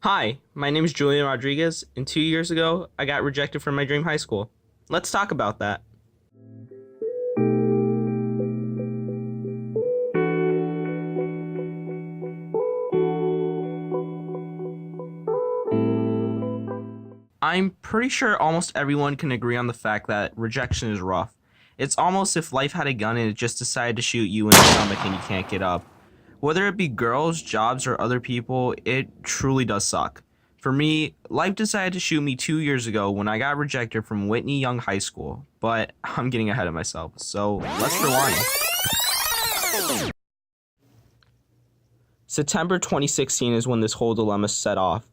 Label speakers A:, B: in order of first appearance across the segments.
A: Hi, my name is Julian Rodriguez, and 2 years ago, I got rejected from my dream high school. Let's talk about that. I'm pretty sure almost everyone can agree on the fact that rejection is rough. It's almost if life had a gun and it just decided to shoot you in the stomach and you can't get up. Whether it be girls, jobs, or other people, it truly does suck. For me, life decided to shoot me 2 years ago when I got rejected from Whitney Young High School, but I'm getting ahead of myself, so let's rewind. September 2016 is when this whole dilemma set off.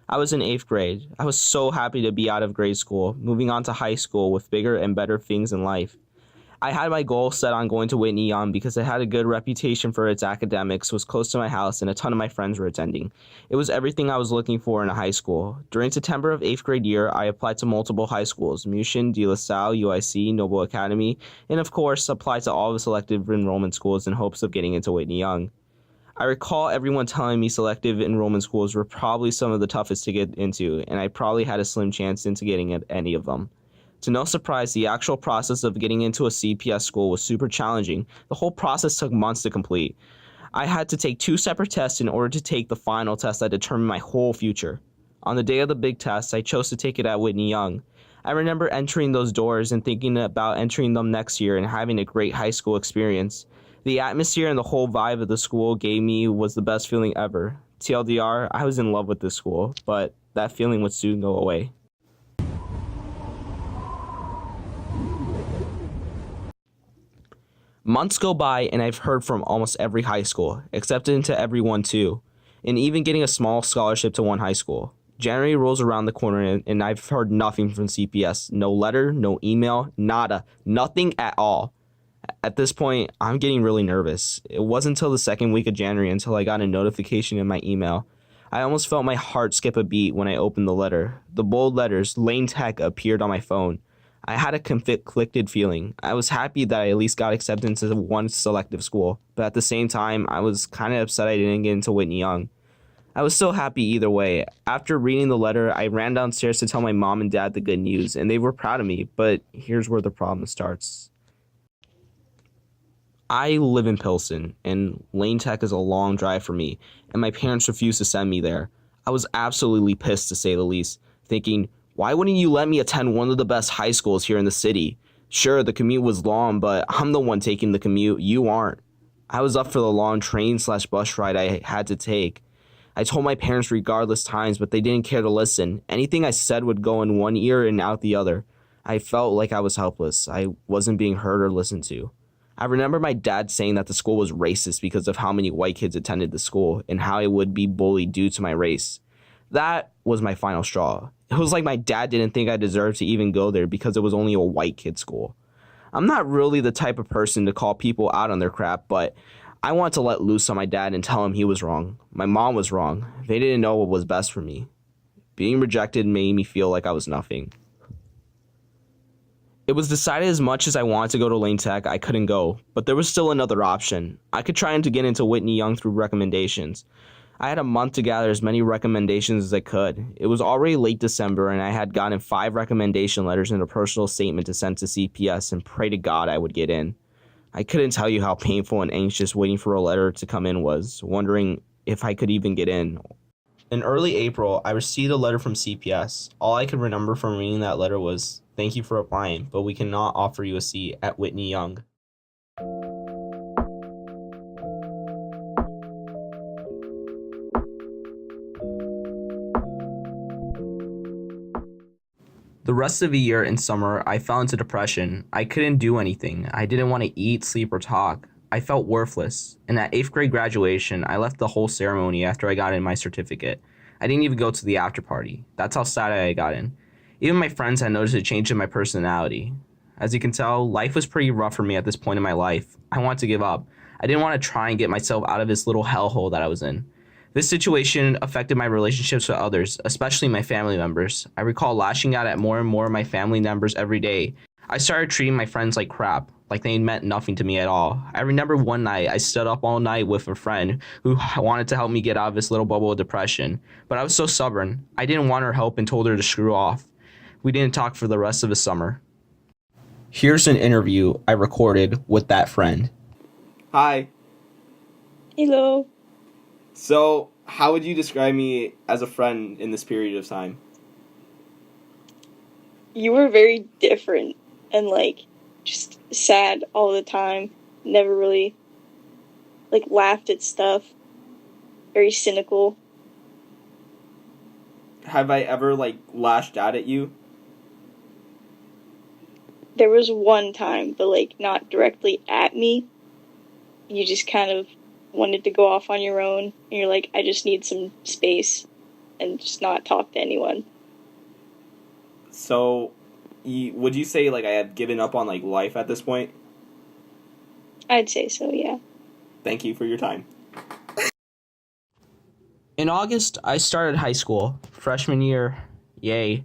A: I was in 8th grade. I was so happy to be out of grade school, moving on to high school with bigger and better things in life. I had my goal set on going to Whitney Young because it had a good reputation for its academics, was close to my house, and a ton of my friends were attending. It was everything I was looking for in a high school. During September of 8th grade year, I applied to multiple high schools, Mission, De La Salle, UIC, Noble Academy, and of course, applied to all the selective enrollment schools in hopes of getting into Whitney Young. I recall everyone telling me selective enrollment schools were probably some of the toughest to get into, and I probably had a slim chance into getting at any of them. To no surprise, the actual process of getting into a CPS school was super challenging. The whole process took months to complete. I had to take 2 separate tests in order to take the final test that determined my whole future. On the day of the big test, I chose to take it at Whitney Young. I remember entering those doors and thinking about entering them next year and having a great high school experience. The atmosphere and the whole vibe of the school gave me was the best feeling ever. TLDR, I was in love with this school, but that feeling would soon go away. Months go by and I've heard from almost every high school, accepted into every one too, and even getting a small scholarship to one high school. January rolls around the corner and I've heard nothing from CPS. No letter, no email, nada, nothing at all. At this point, I'm getting really nervous. It wasn't until the second week of January until I got a notification in my email. I almost felt my heart skip a beat when I opened the letter. The bold letters, Lane Tech, appeared on my phone. I had a conflicted feeling. I was happy that I at least got accepted into one selective school, but at the same time, I was kind of upset I didn't get into Whitney Young. I was still happy either way. After reading the letter, I ran downstairs to tell my mom and dad the good news, and they were proud of me, but here's where the problem starts. I live in Pilsen, and Lane Tech is a long drive for me, and my parents refused to send me there. I was absolutely pissed, to say the least, thinking, why wouldn't you let me attend one of the best high schools here in the city? Sure, the commute was long, but I'm the one taking the commute. You aren't. I was up for the long train/bus ride I had to take. I told my parents regardless times, but they didn't care to listen. Anything I said would go in one ear and out the other. I felt like I was helpless. I wasn't being heard or listened to. I remember my dad saying that the school was racist because of how many white kids attended the school and how I would be bullied due to my race. That was my final straw. It was like my dad didn't think I deserved to even go there because it was only a white kid school. I'm not really the type of person to call people out on their crap, but I want to let loose on my dad and tell him he was wrong. My mom was wrong. They didn't know what was best for me. Being rejected made me feel like I was nothing. It was decided as much as I wanted to go to Lane Tech, I couldn't go, but there was still another option. I could try to get into Whitney Young through recommendations. I had a month to gather as many recommendations as I could. It was already late December, and I had gotten 5 recommendation letters and a personal statement to send to CPS and pray to God I would get in. I couldn't tell you how painful and anxious waiting for a letter to come in was, wondering if I could even get in. In early April, I received a letter from CPS. All I could remember from reading that letter was, "Thank you for applying, but we cannot offer you a seat at Whitney Young." The rest of the year and summer, I fell into depression. I couldn't do anything. I didn't want to eat, sleep, or talk. I felt worthless. And at 8th grade graduation, I left the whole ceremony after I got in my certificate. I didn't even go to the after party. That's how sad I got in. Even my friends had noticed a change in my personality. As you can tell, life was pretty rough for me at this point in my life. I wanted to give up. I didn't want to try and get myself out of this little hellhole that I was in. This situation affected my relationships with others, especially my family members. I recall lashing out at more and more of my family members every day. I started treating my friends like crap. like they meant nothing to me at all. I remember one night I stood up all night with a friend who wanted to help me get out of this little bubble of depression, but I was so stubborn. I didn't want her help and told her to screw off. We didn't talk for the rest of the summer. Here's an interview I recorded with that friend. Hi.
B: Hello.
A: So, how would you describe me as a friend in this period of time?
B: You were very different and, just sad all the time. Never really, laughed at stuff. Very cynical.
A: Have I ever, lashed out at you?
B: There was one time, but, not directly at me. You just kind of wanted to go off on your own. And you're like, I just need some space and just not talk to anyone.
A: So, would you say, I had given up on, life at this point?
B: I'd say so, yeah.
A: Thank you for your time. In August, I started high school. Freshman year, yay.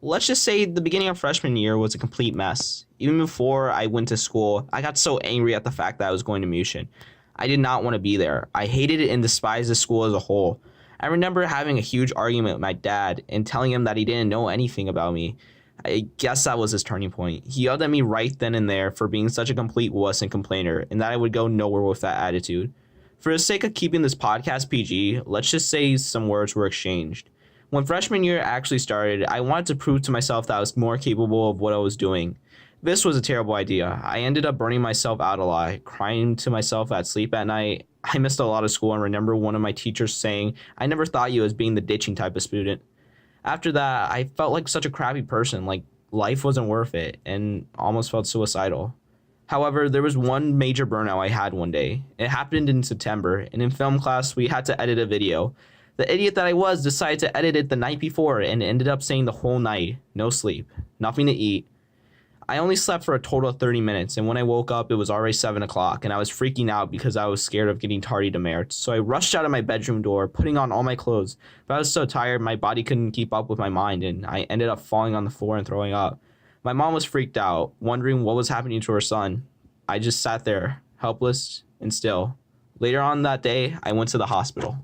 A: Let's just say the beginning of freshman year was a complete mess. Even before I went to school, I got so angry at the fact that I was going to Mushin. I did not want to be there. I hated it and despised the school as a whole. I remember having a huge argument with my dad and telling him that he didn't know anything about me. I guess that was his turning point. He yelled at me right then and there for being such a complete wuss and complainer, and that I would go nowhere with that attitude. For the sake of keeping this podcast PG, let's just say some words were exchanged. When freshman year actually started, I wanted to prove to myself that I was more capable of what I was doing. This was a terrible idea. I ended up burning myself out a lot, crying to myself at sleep at night. I missed a lot of school and remember one of my teachers saying, I never thought you as being the ditching type of student. After that, I felt like such a crappy person, like life wasn't worth it, and almost felt suicidal. However, there was one major burnout I had one day. It happened in September, and in film class, we had to edit a video. The idiot that I was decided to edit it the night before and ended up staying the whole night. No sleep, nothing to eat. I only slept for a total of 30 minutes, and when I woke up, it was already 7 o'clock, and I was freaking out because I was scared of getting tardy to Merritt. So I rushed out of my bedroom door, putting on all my clothes, but I was so tired my body couldn't keep up with my mind, and I ended up falling on the floor and throwing up. My mom was freaked out, wondering what was happening to her son. I just sat there, helpless and still. Later on that day, I went to the hospital.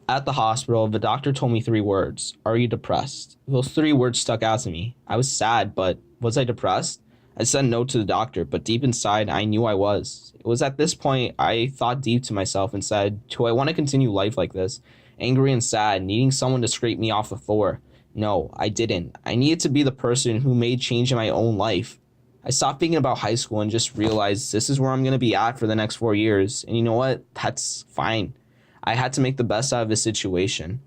A: At the hospital, the doctor told me 3 words. Are you depressed? Those 3 words stuck out to me. I was sad, but was I depressed? I said no to the doctor, but deep inside, I knew I was. It was at this point I thought deep to myself and said, do I want to continue life like this? Angry and sad, needing someone to scrape me off the floor. No, I didn't. I needed to be the person who made change in my own life. I stopped thinking about high school and just realized this is where I'm going to be at for the next 4 years. And you know what? That's fine. I had to make the best out of the situation.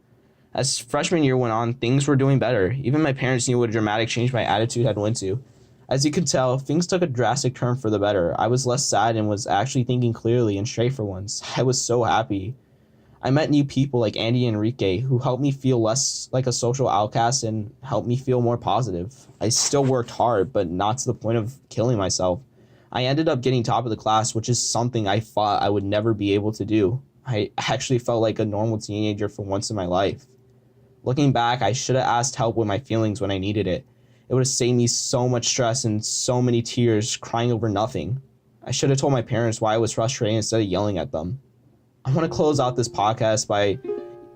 A: As freshman year went on, things were doing better. Even my parents knew what a dramatic change my attitude had went to. As you could tell, things took a drastic turn for the better. I was less sad and was actually thinking clearly and straight for once. I was so happy. I met new people like Andy and Enrique who helped me feel less like a social outcast and helped me feel more positive. I still worked hard, but not to the point of killing myself. I ended up getting top of the class, which is something I thought I would never be able to do. I actually felt like a normal teenager for once in my life. Looking back, I should have asked help with my feelings when I needed it. It would have saved me so much stress and so many tears crying over nothing. I should have told my parents why I was frustrated instead of yelling at them. I want to close out this podcast by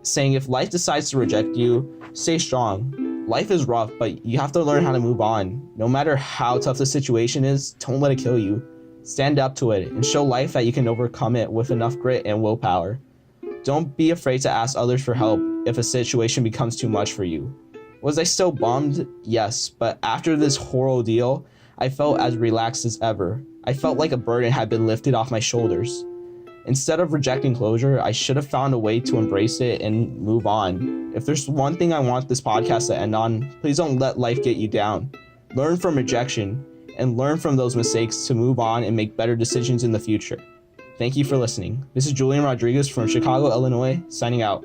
A: saying if life decides to reject you, stay strong. Life is rough, but you have to learn how to move on. No matter how tough the situation is, don't let it kill you. Stand up to it and show life that you can overcome it with enough grit and willpower. Don't be afraid to ask others for help if a situation becomes too much for you. Was I still bummed? Yes, but after this horrible ordeal, I felt as relaxed as ever. I felt like a burden had been lifted off my shoulders. Instead of rejecting closure, I should have found a way to embrace it and move on. If there's one thing I want this podcast to end on, please don't let life get you down. Learn from rejection and learn from those mistakes to move on and make better decisions in the future. Thank you for listening. This is Julian Rodriguez from Chicago, Illinois, signing out.